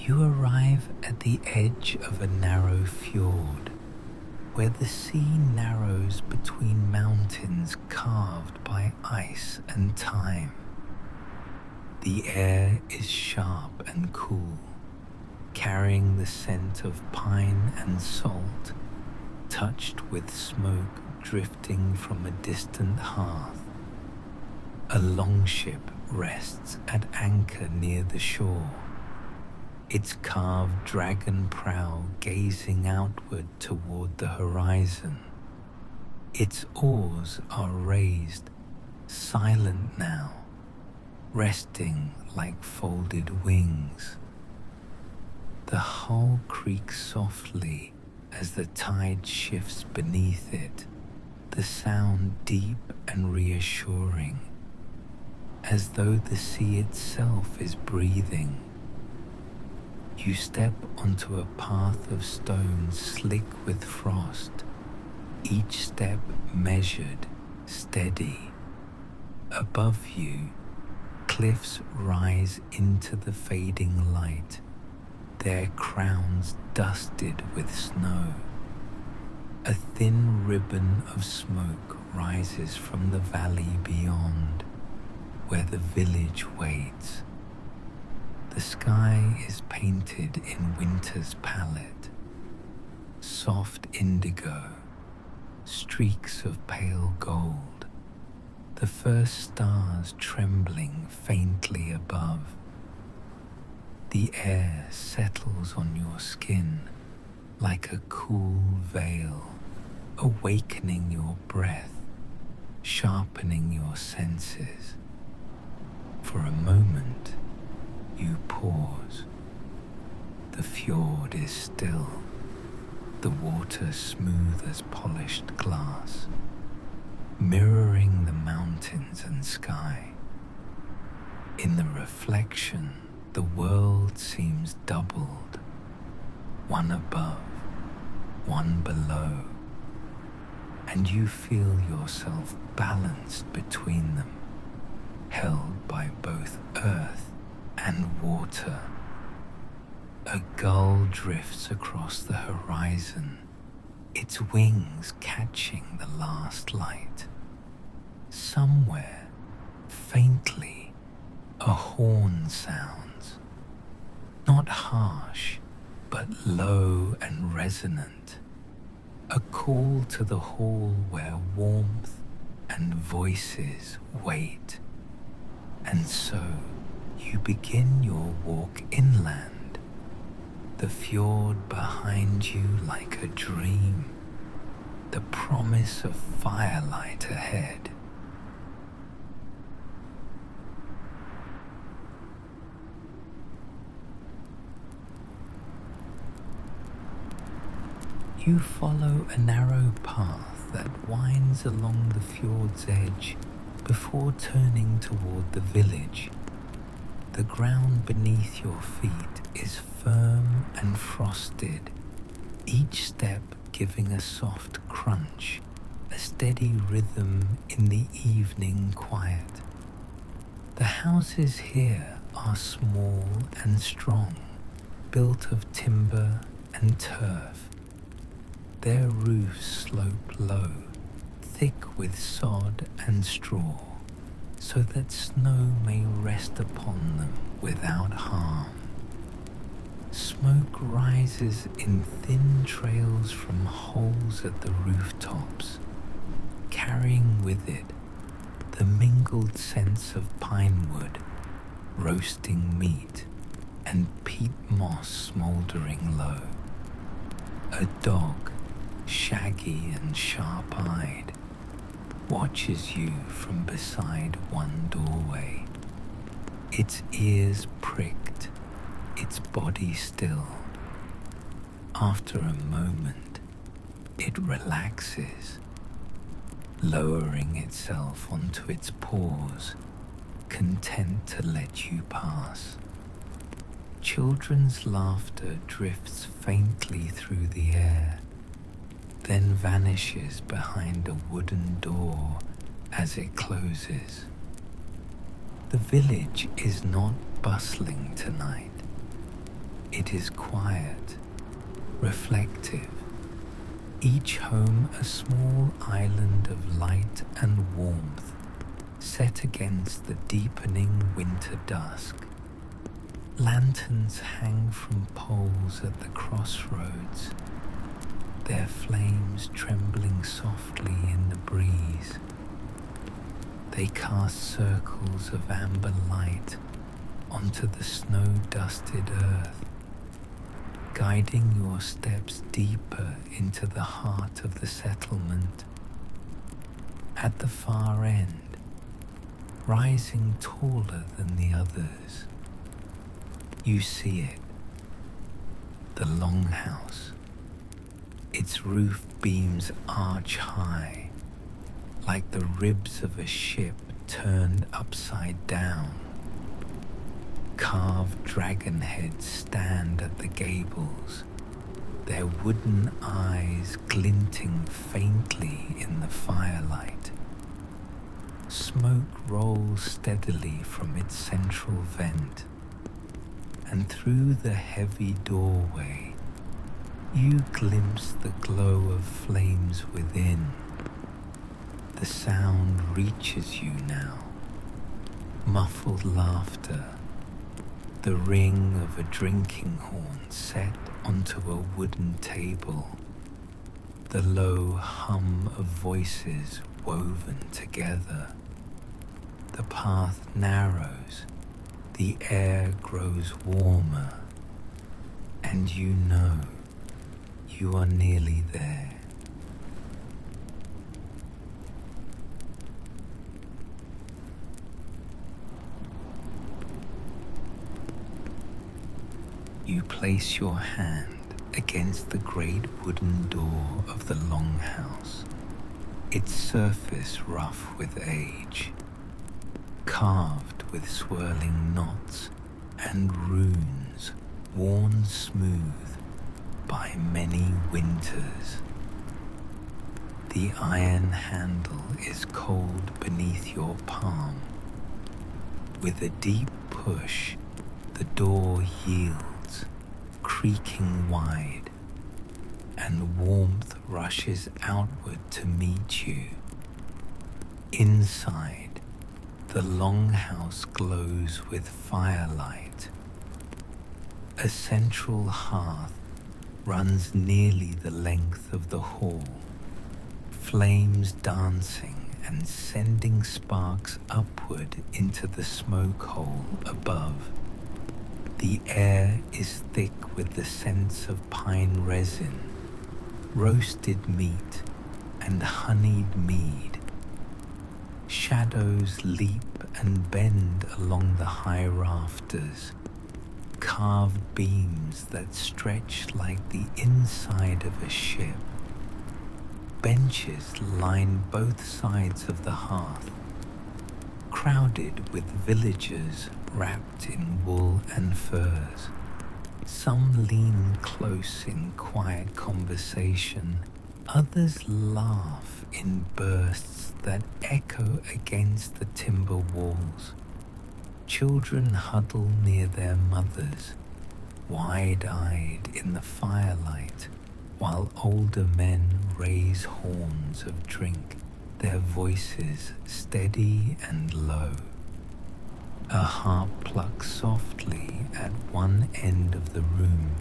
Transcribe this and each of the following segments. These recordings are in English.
You arrive at the edge of a narrow fjord, where the sea narrows between mountains carved by ice and time. The air is sharp and cool, carrying the scent of pine and salt, touched with smoke drifting from a distant hearth. A longship rests at anchor near the shore, its carved dragon prow gazing outward toward the horizon. Its oars are raised, silent now, resting like folded wings. The hull creaks softly as the tide shifts beneath it, the sound deep and reassuring, as though the sea itself is breathing. You step onto a path of stones slick with frost, each step measured, steady. Above you, cliffs rise into the fading light, their crowns dusted with snow. A thin ribbon of smoke rises from the valley beyond, where the village waits. The sky is painted in winter's palette, soft indigo, streaks of pale gold, the first stars trembling faintly above. The air settles on your skin like a cool veil, awakening your breath, sharpening your senses. For a moment, you pause. The fjord is still, the water smooth as polished glass, mirroring the mountains and sky. In the reflection, the world seems doubled, one above, one below, and you feel yourself balanced between them, held by both earth and water. A gull drifts across the horizon, its wings catching the last light. Somewhere, faintly, a horn sounds, not harsh, but low and resonant, a call to the hall where warmth and voices wait. And so, you begin your walk inland, the fjord behind you like a dream, the promise of firelight ahead. You follow a narrow path that winds along the fjord's edge before turning toward the village. The ground beneath your feet is firm and frosted, each step giving a soft crunch, a steady rhythm in the evening quiet. The houses here are small and strong, built of timber and turf. Their roofs slope low, thick with sod and straw, so that snow may rest upon them without harm. Smoke rises in thin trails from holes at the rooftops, carrying with it the mingled scents of pine wood, roasting meat, and peat moss smouldering low. A dog, shaggy and sharp-eyed, watches you from beside one doorway, its ears pricked, its body stilled. After a moment, it relaxes, lowering itself onto its paws, content to let you pass. Children's laughter drifts faintly through the air, then vanishes behind a wooden door as it closes. The village is not bustling tonight. It is quiet, reflective, each home a small island of light and warmth set against the deepening winter dusk. Lanterns hang from poles at the crossroads, their flames trembling softly in the breeze. They cast circles of amber light onto the snow-dusted earth, guiding your steps deeper into the heart of the settlement. At the far end, rising taller than the others, you see it, the Longhouse. Its roof beams arch high, like the ribs of a ship turned upside down. Carved dragon heads stand at the gables, their wooden eyes glinting faintly in the firelight. Smoke rolls steadily from its central vent, and through the heavy doorway, you glimpse the glow of flames within. The sound reaches you now, muffled laughter, the ring of a drinking horn set onto a wooden table, the low hum of voices woven together. The path narrows, the air grows warmer, and you know you are nearly there. You place your hand against the great wooden door of the Longhouse, its surface rough with age, carved with swirling knots and runes worn smooth by many winters. The iron handle is cold beneath your palm. With a deep push, the door yields, creaking wide, and warmth rushes outward to meet you. Inside, the Longhouse glows with firelight. A central hearth runs nearly the length of the hall, flames dancing and sending sparks upward into the smoke hole above. The air is thick with the scents of pine resin, roasted meat, and honeyed mead. Shadows leap and bend along the high rafters, carved beams that stretch like the inside of a ship. Benches line both sides of the hearth, crowded with villagers wrapped in wool and furs. Some lean close in quiet conversation, others laugh in bursts that echo against the timber walls. Children huddle near their mothers, wide-eyed in the firelight, while older men raise horns of drink, their voices steady and low. A harp plucks softly at one end of the room,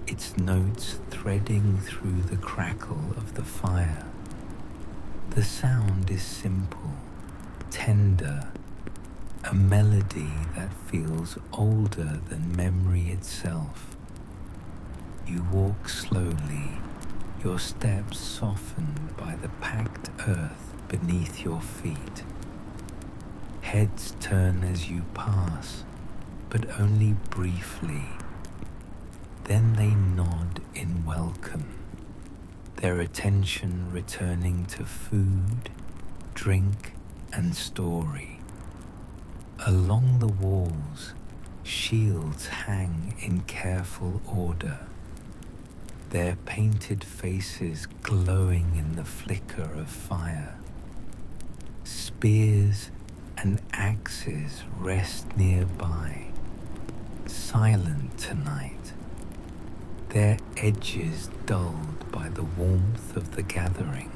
its notes threading through the crackle of the fire. The sound is simple, tender, a melody that feels older than memory itself. You walk slowly, your steps softened by the packed earth beneath your feet. Heads turn as you pass, but only briefly. Then they nod in welcome, their attention returning to food, drink, and story. Along the walls, shields hang in careful order, their painted faces glowing in the flicker of fire. Spears and axes rest nearby, silent tonight, their edges dulled by the warmth of the gathering.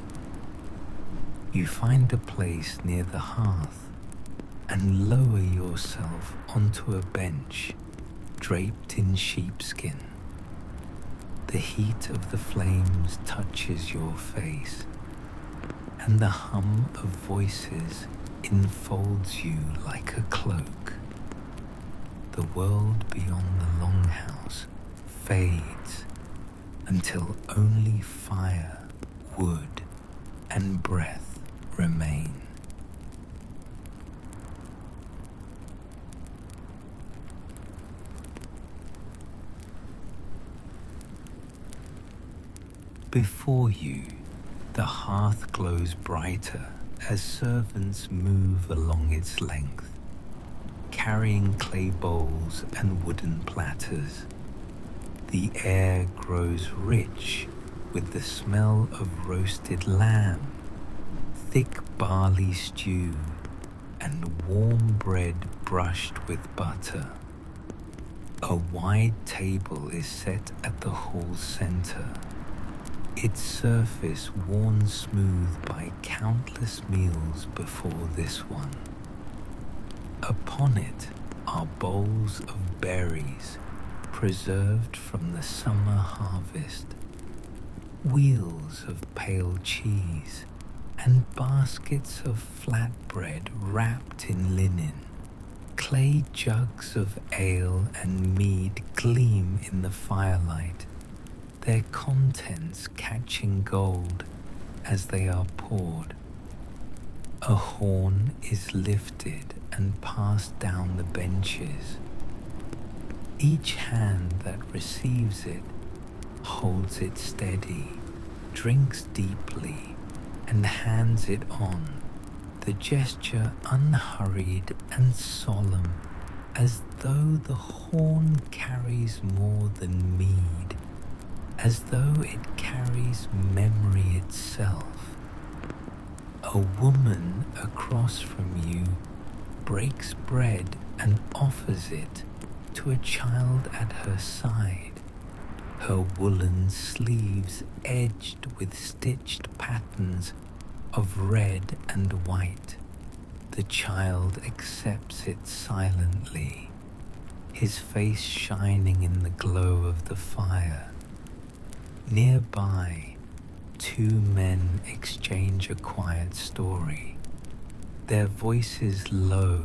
You find a place near the hearth and lower yourself onto a bench draped in sheepskin. The heat of the flames touches your face, and the hum of voices enfolds you like a cloak. The world beyond the Longhouse fades until only fire, wood, and breath remain. Before you, the hearth glows brighter as servants move along its length, carrying clay bowls and wooden platters. The air grows rich with the smell of roasted lamb, thick barley stew, and warm bread brushed with butter. A wide table is set at the hall's center, its surface worn smooth by countless meals before this one. Upon it are bowls of berries preserved from the summer harvest, wheels of pale cheese, and baskets of flatbread wrapped in linen. Clay jugs of ale and mead gleam in the firelight, their contents catching gold as they are poured. A horn is lifted and passed down the benches. Each hand that receives it holds it steady, drinks deeply, and hands it on, the gesture unhurried and solemn, as though the horn carries more than mead, as though it carries memory itself. A woman across from you breaks bread and offers it to a child at her side, her woolen sleeves edged with stitched patterns of red and white. The child accepts it silently, his face shining in the glow of the fire. Nearby, two men exchange a quiet story, their voices low,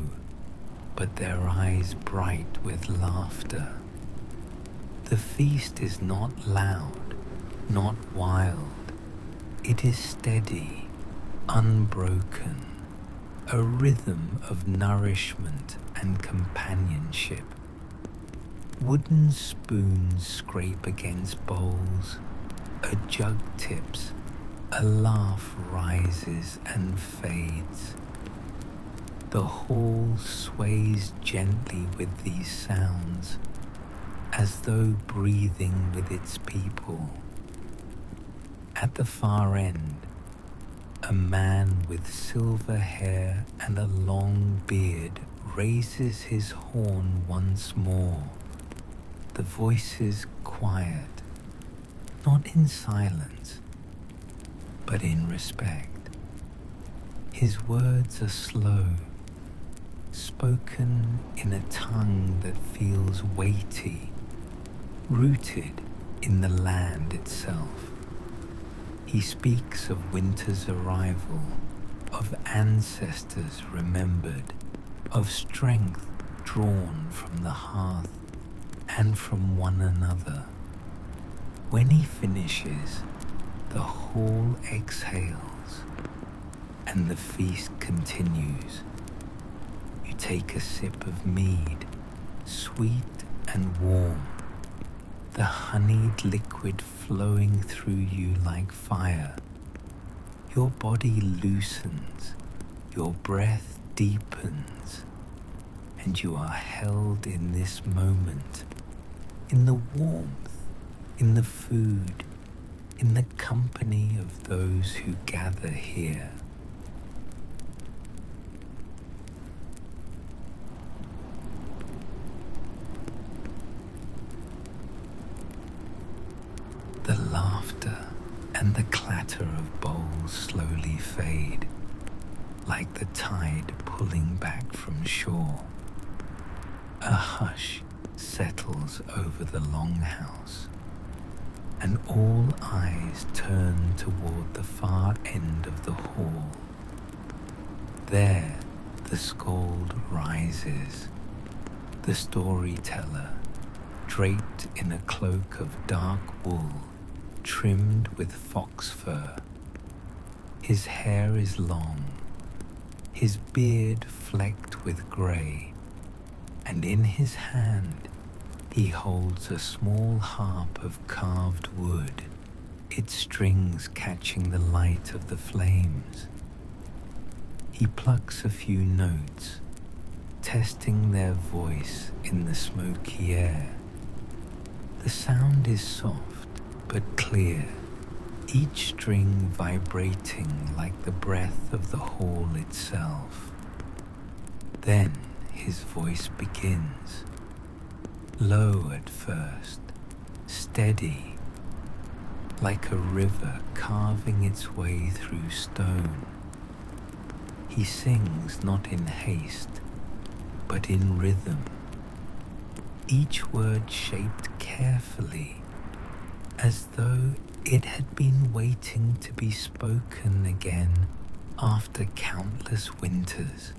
but their eyes bright with laughter. The feast is not loud, not wild. It is steady, unbroken, a rhythm of nourishment and companionship. Wooden spoons scrape against bowls, a jug tips, a laugh rises and fades. The hall sways gently with these sounds, as though breathing with its people. At the far end, a man with silver hair and a long beard raises his horn once more. The voices quiet, not in silence, but in respect. His words are slow, spoken in a tongue that feels weighty, rooted in the land itself. He speaks of winter's arrival, of ancestors remembered, of strength drawn from the hearth and from one another. When he finishes, the hall exhales and the feast continues. You take a sip of mead, sweet and warm, the honeyed liquid flowing through you like fire. Your body loosens, your breath deepens, and you are held in this moment, in the warmth, in the food, in the company of those who gather here. The laughter and the clatter of bowls slowly fade, like the tide pulling back from shore. A hush settles over the Longhouse, and all eyes turn toward the far end of the hall. There, the skald rises, the storyteller, draped in a cloak of dark wool, trimmed with fox fur. His hair is long, his beard flecked with grey, and in his hand he holds a small harp of carved wood, its strings catching the light of the flames. He plucks a few notes, testing their voice in the smoky air. The sound is soft but clear, each string vibrating like the breath of the hall itself. Then his voice begins, low at first, steady, like a river carving its way through stone. He sings not in haste, but in rhythm, each word shaped carefully, as though it had been waiting to be spoken again after countless winters.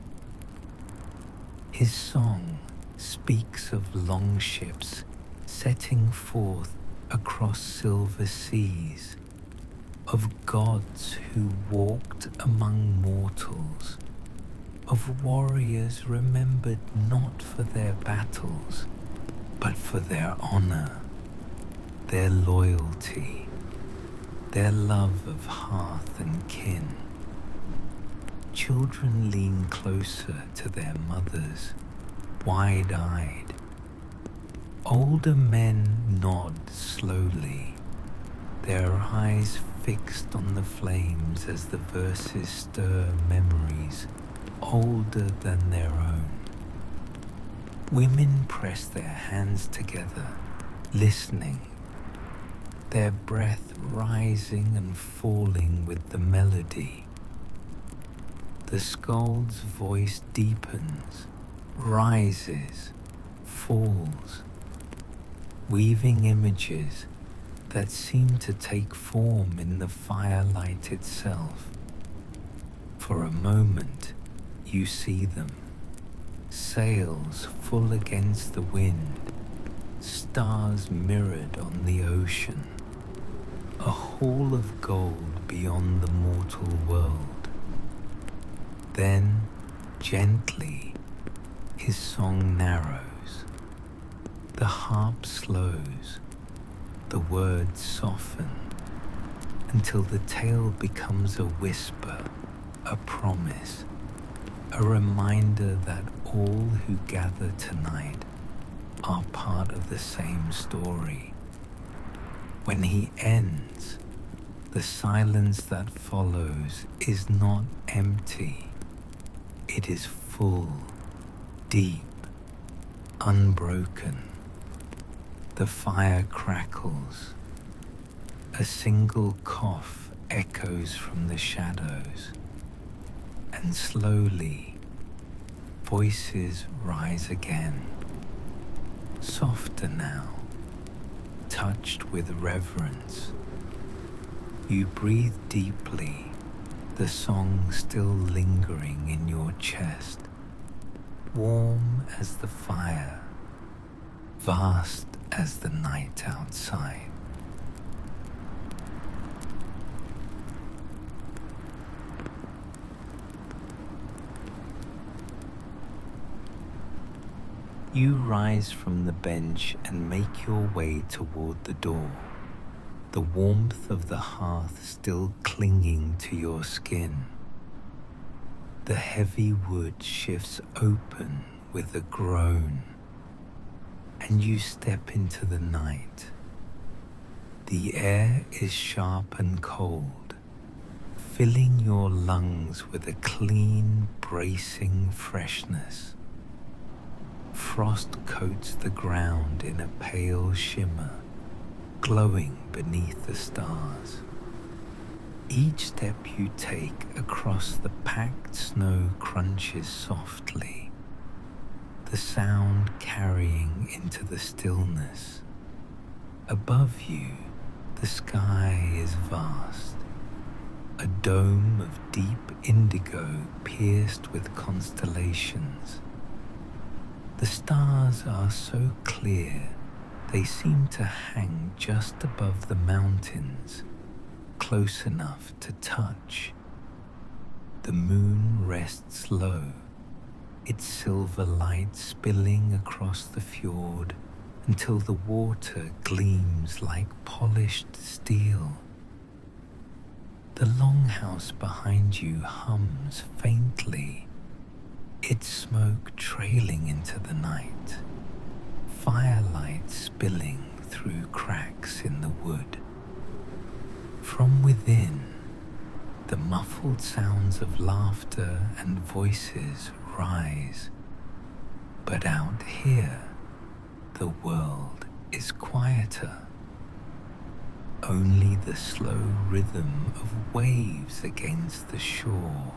His song speaks of longships setting forth across silver seas, of gods who walked among mortals, of warriors remembered not for their battles, but for their honor, their loyalty, their love of hearth and kin. Children lean closer to their mothers, wide-eyed. Older men nod slowly, their eyes fixed on the flames as the verses stir memories older than their own. Women press their hands together, listening, their breath rising and falling with the melody. The skald's voice deepens, rises, falls, weaving images that seem to take form in the firelight itself. For a moment, you see them, sails full against the wind, stars mirrored on the ocean, a hall of gold beyond the mortal world. Then, gently, his song narrows, the harp slows, the words soften, until the tale becomes a whisper, a promise, a reminder that all who gather tonight are part of the same story. When he ends, the silence that follows is not empty. It is full, deep, unbroken. The fire crackles. A single cough echoes from the shadows. And slowly, voices rise again. Softer now, touched with reverence. You breathe deeply, the song still lingering in your chest, warm as the fire, vast as the night outside. You rise from the bench and make your way toward the door, the warmth of the hearth still clinging to your skin. The heavy wood shifts open with a groan, and you step into the night. The air is sharp and cold, filling your lungs with a clean, bracing freshness. Frost coats the ground in a pale shimmer, glowing beneath the stars. Each step you take across the packed snow crunches softly, the sound carrying into the stillness. Above you, the sky is vast, a dome of deep indigo pierced with constellations. The stars are so clear they seem to hang just above the mountains, close enough to touch. The moon rests low, its silver light spilling across the fjord until the water gleams like polished steel. The longhouse behind you hums faintly, its smoke trailing into the night, firelight spilling through cracks in the wood. From within, the muffled sounds of laughter and voices rise. But out here, the world is quieter. Only the slow rhythm of waves against the shore,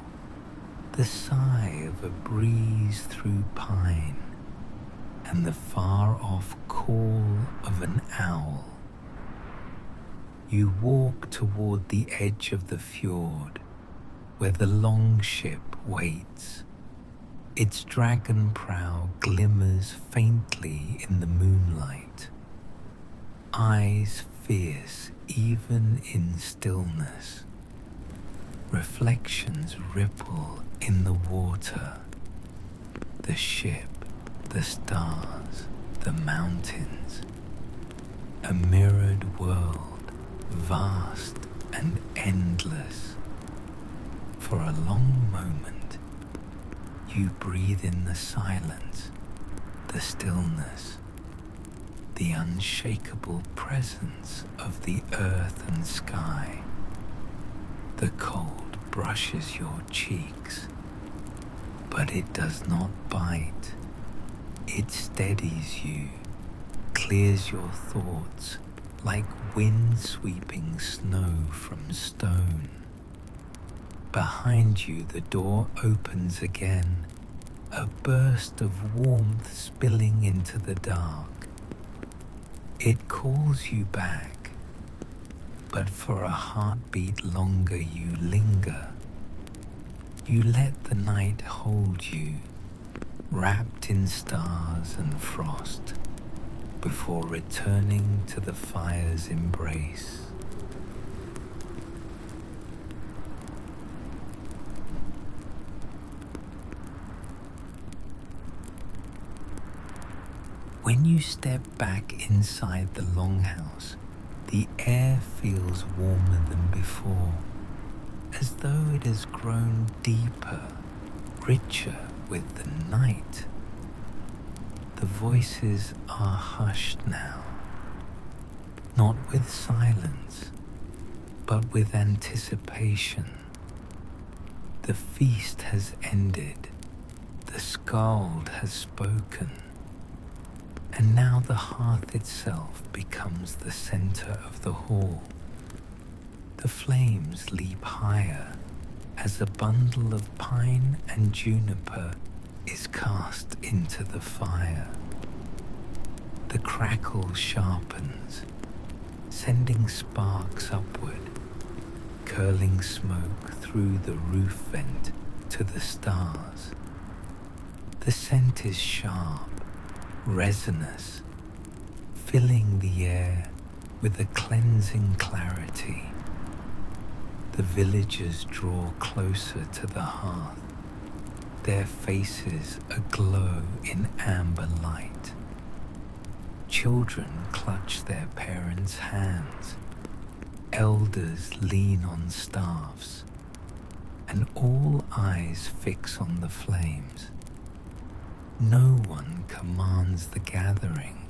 the sigh of a breeze through pine, and the far-off call of an owl. You walk toward the edge of the fjord, where the longship waits. Its dragon prow glimmers faintly in the moonlight, eyes fierce even in stillness. Reflections ripple in the water, the ship, the stars, the mountains. A mirrored world, vast and endless. For a long moment, you breathe in the silence, the stillness, the unshakable presence of the earth and sky. The cold brushes your cheeks, but it does not bite. It steadies you, clears your thoughts like wind sweeping snow from stone. Behind you, the door opens again, a burst of warmth spilling into the dark. It calls you back, but for a heartbeat longer you linger. You let the night hold you, wrapped in stars and frost, before returning to the fire's embrace. When you step back inside the longhouse, the air feels warmer than before, as though it has grown deeper, richer with the night. The voices are hushed now, not with silence, but with anticipation. The feast has ended, the skald has spoken, and now the hearth itself becomes the center of the hall. The flames leap higher as a bundle of pine and juniper is cast into the fire. The crackle sharpens, sending sparks upward, curling smoke through the roof vent to the stars. The scent is sharp, resinous, filling the air with a cleansing clarity. The villagers draw closer to the hearth, their faces aglow in amber light. Children clutch their parents' hands, elders lean on staffs, and all eyes fix on the flames. No one commands the gathering.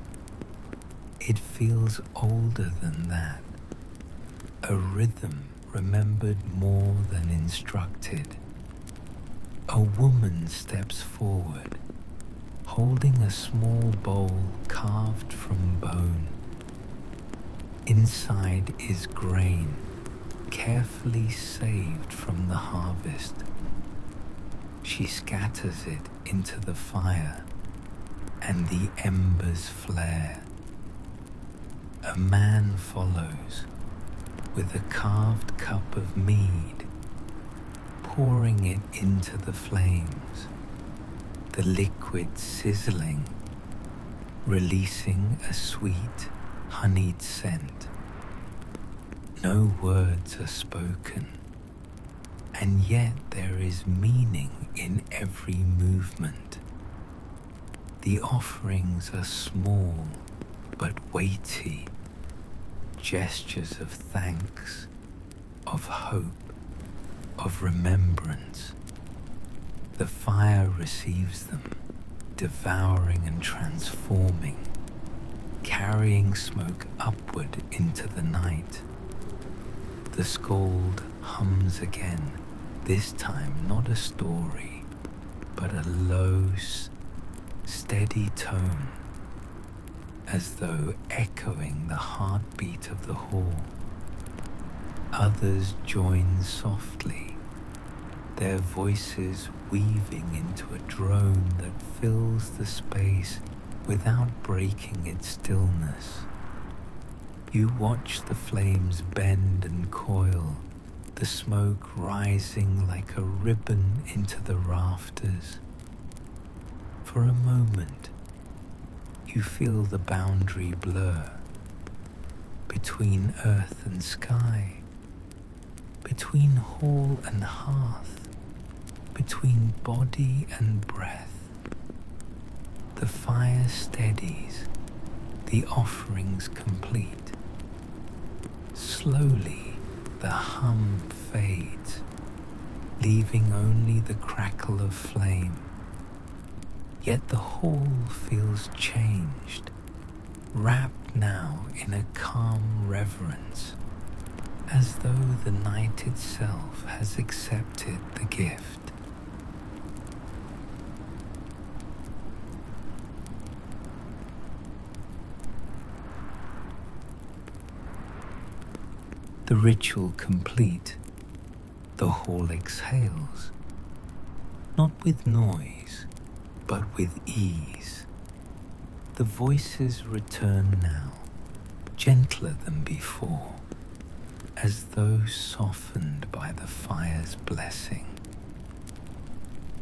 It feels older than that, a rhythm remembered more than instructed. A woman steps forward, holding a small bowl carved from bone. Inside is grain, carefully saved from the harvest. She scatters it into the fire, and the embers flare. A man follows with a carved cup of mead, pouring it into the flames, the liquid sizzling, releasing a sweet, honeyed scent. No words are spoken, and yet there is meaning in every movement. The offerings are small but weighty, gestures of thanks, of hope, of remembrance. The fire receives them, devouring and transforming, carrying smoke upward into the night. The skald hums again, this time not a story, but a low, steady tone, as though echoing the heartbeat of the hall. Others join softly, their voices weaving into a drone that fills the space without breaking its stillness. You watch the flames bend and coil, the smoke rising like a ribbon into the rafters. For a moment, you feel the boundary blur between earth and sky, between hall and hearth, between body and breath. The fire steadies, the offerings complete. Slowly, the hum fades, leaving only the crackle of flame. Yet the hall feels changed, wrapped now in a calm reverence, as though the night itself has accepted the gift. The ritual complete, the hall exhales, not with noise, but with ease. The voices return now, gentler than before, as though softened by the fire's blessing.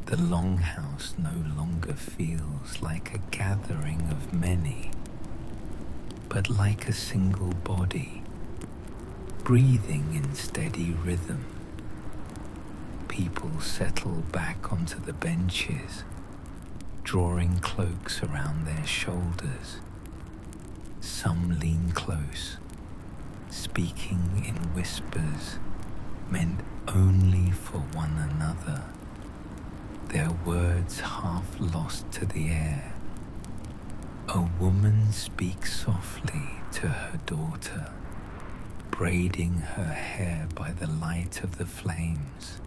The Longhouse no longer feels like a gathering of many, but like a single body, breathing in steady rhythm. People settle back onto the benches, drawing cloaks around their shoulders. Some lean close, speaking in whispers meant only for one another, their words half lost to the air. A woman speaks softly to her daughter, braiding her hair by the light of the flames.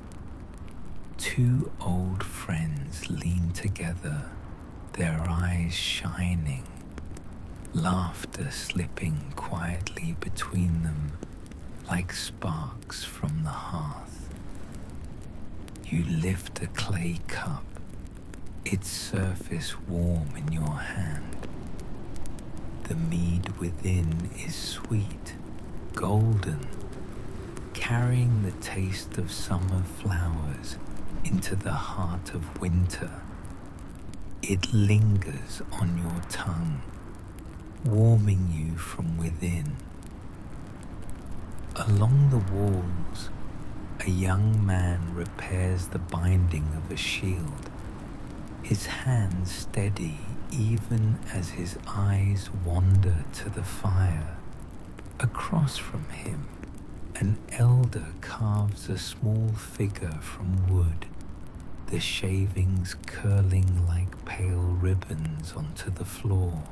Two old friends lean together, their eyes shining, laughter slipping quietly between them like sparks from the hearth. You lift a clay cup, its surface warm in your hand. The mead within is sweet, golden, carrying the taste of summer flowers into the heart of winter. It lingers on your tongue, warming you from within. Along the walls, a young man repairs the binding of a shield, his hands steady even as his eyes wander to the fire. Across from him, an elder carves a small figure from wood, the shavings curling like pale ribbons onto the floor.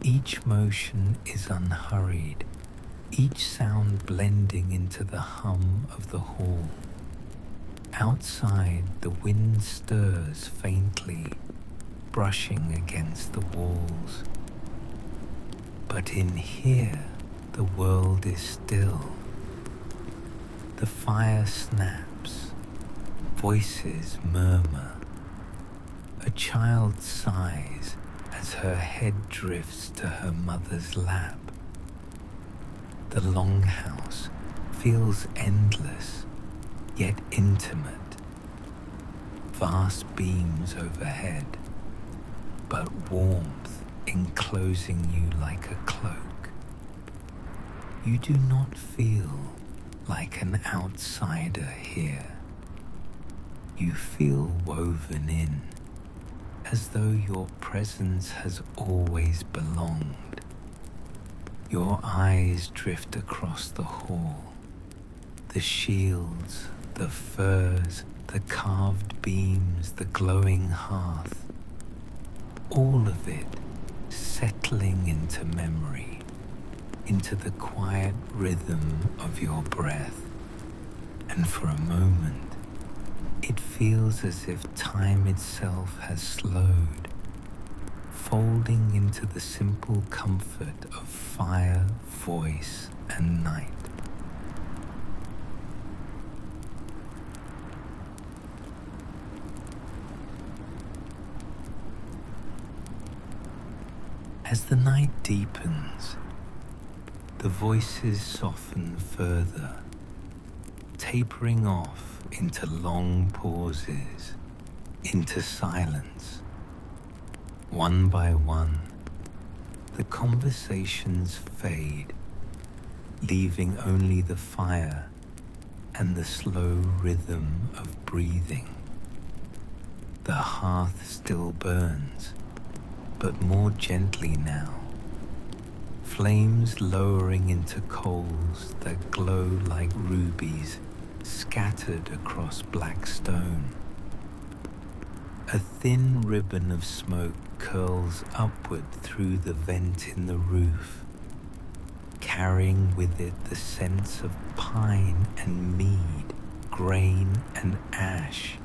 Each motion is unhurried, each sound blending into the hum of the hall. Outside, the wind stirs faintly, brushing against the walls. But in here, the world is still. The fire snaps, voices murmur. A child sighs as her head drifts to her mother's lap. The longhouse feels endless, yet intimate. Vast beams overhead, but warmth enclosing you like a cloak. You do not feel like an outsider here. You feel woven in, as though your presence has always belonged. Your eyes drift across the hall, the shields, the furs, the carved beams, the glowing hearth, all of it settling into memory, into the quiet rhythm of your breath. And for a moment, it feels as if time itself has slowed, folding into the simple comfort of fire, voice, and night. As the night deepens, the voices soften further, tapering off into long pauses, into silence. One by one, the conversations fade, leaving only the fire and the slow rhythm of breathing. The hearth still burns, but more gently now, flames lowering into coals that glow like rubies scattered across black stone. A thin ribbon of smoke curls upward through the vent in the roof, carrying with it the scents of pine and mead, grain and ash.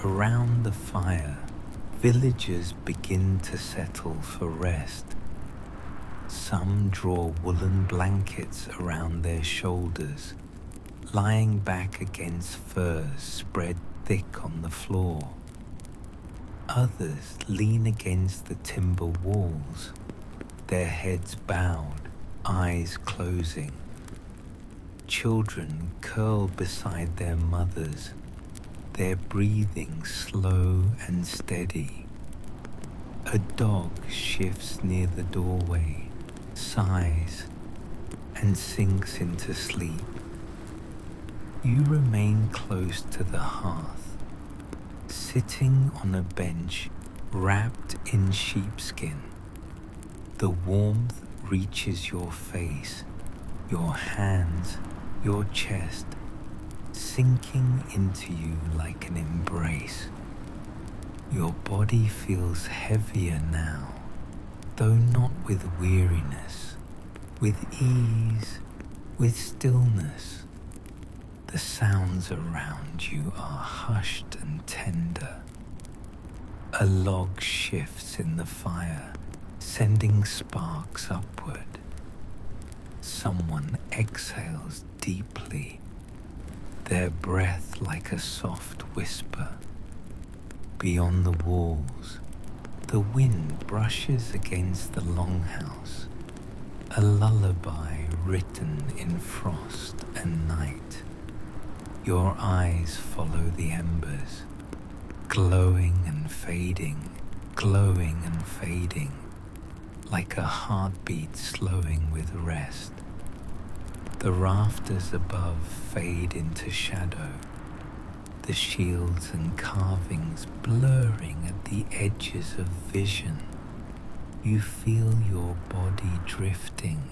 Around the fire, villagers begin to settle for rest. Some draw woolen blankets around their shoulders, lying back against furs spread thick on the floor. Others lean against the timber walls, their heads bowed, eyes closing. Children curl beside their mothers, their breathing slow and steady. A dog shifts near the doorway, sighs, and sinks into sleep. You remain close to the hearth, sitting on a bench wrapped in sheepskin. The warmth reaches your face, your hands, your chest, sinking into you like an embrace. Your body feels heavier now, though not with weariness, with ease, with stillness. The sounds around you are hushed and tender. A log shifts in the fire, sending sparks upward. Someone exhales deeply, their breath like a soft whisper. Beyond the walls, the wind brushes against the longhouse, a lullaby written in frost and night. Your eyes follow the embers, glowing and fading, like a heartbeat slowing with rest. The rafters above fade into shadow, the shields and carvings blurring at the edges of vision. You feel your body drifting,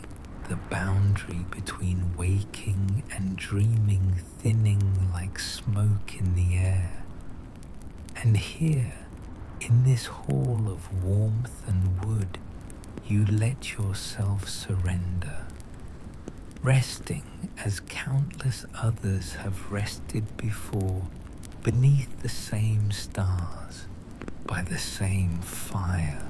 the boundary between waking and dreaming thinning like smoke in the air. And here, in this hall of warmth and wood, you let yourself surrender, resting as countless others have rested before, beneath the same stars, by the same fire.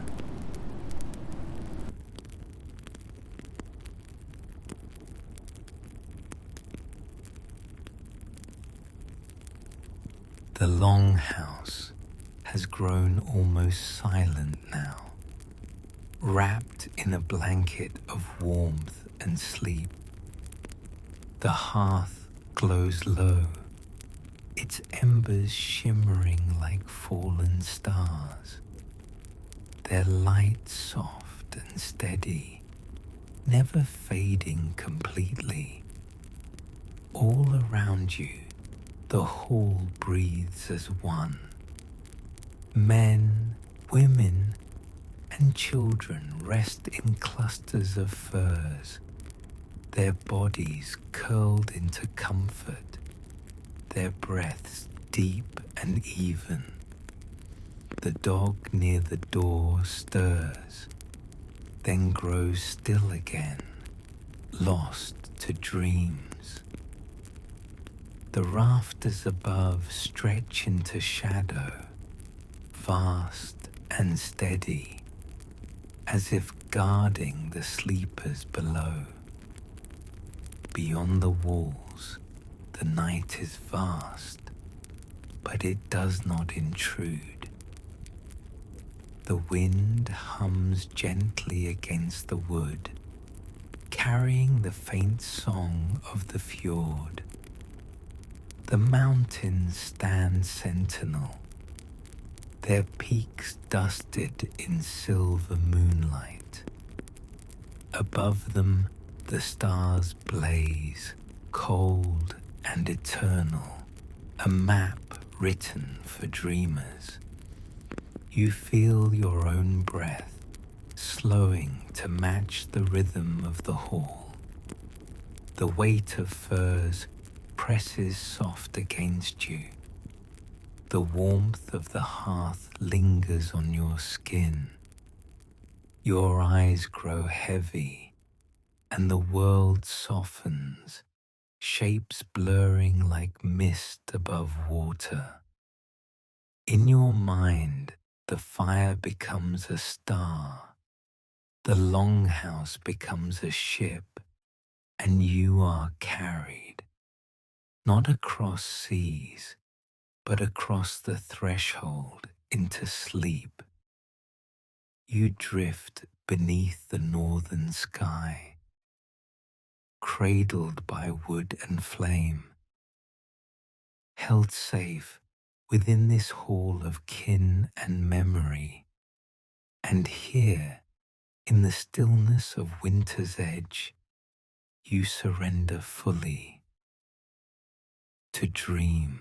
The Longhouse has grown almost silent now, wrapped in a blanket of warmth and sleep. The hearth glows low, its embers shimmering like fallen stars, their light soft and steady, never fading completely. All around you, the hall breathes as one. Men, women, and children rest in clusters of furs, their bodies curled into comfort, their breaths deep and even. The dog near the door stirs, then grows still again, lost to dreams. The rafters above stretch into shadow, vast and steady, as if guarding the sleepers below. Beyond the walls, the night is vast, but it does not intrude. The wind hums gently against the wood, carrying the faint song of the fjord. The mountains stand sentinel, their peaks dusted in silver moonlight. Above them, the stars blaze, cold and eternal, a map written for dreamers. You feel your own breath slowing to match the rhythm of the hall. The weight of furs presses soft against you. The warmth of the hearth lingers on your skin. Your eyes grow heavy, and the world softens, shapes blurring like mist above water. In your mind, the fire becomes a star. The Longhouse becomes a ship, and you are carried, not across seas, but across the threshold into sleep. You drift beneath the northern sky, cradled by wood and flame, held safe within this hall of kin and memory. And here, in the stillness of winter's edge, you surrender fully to dream.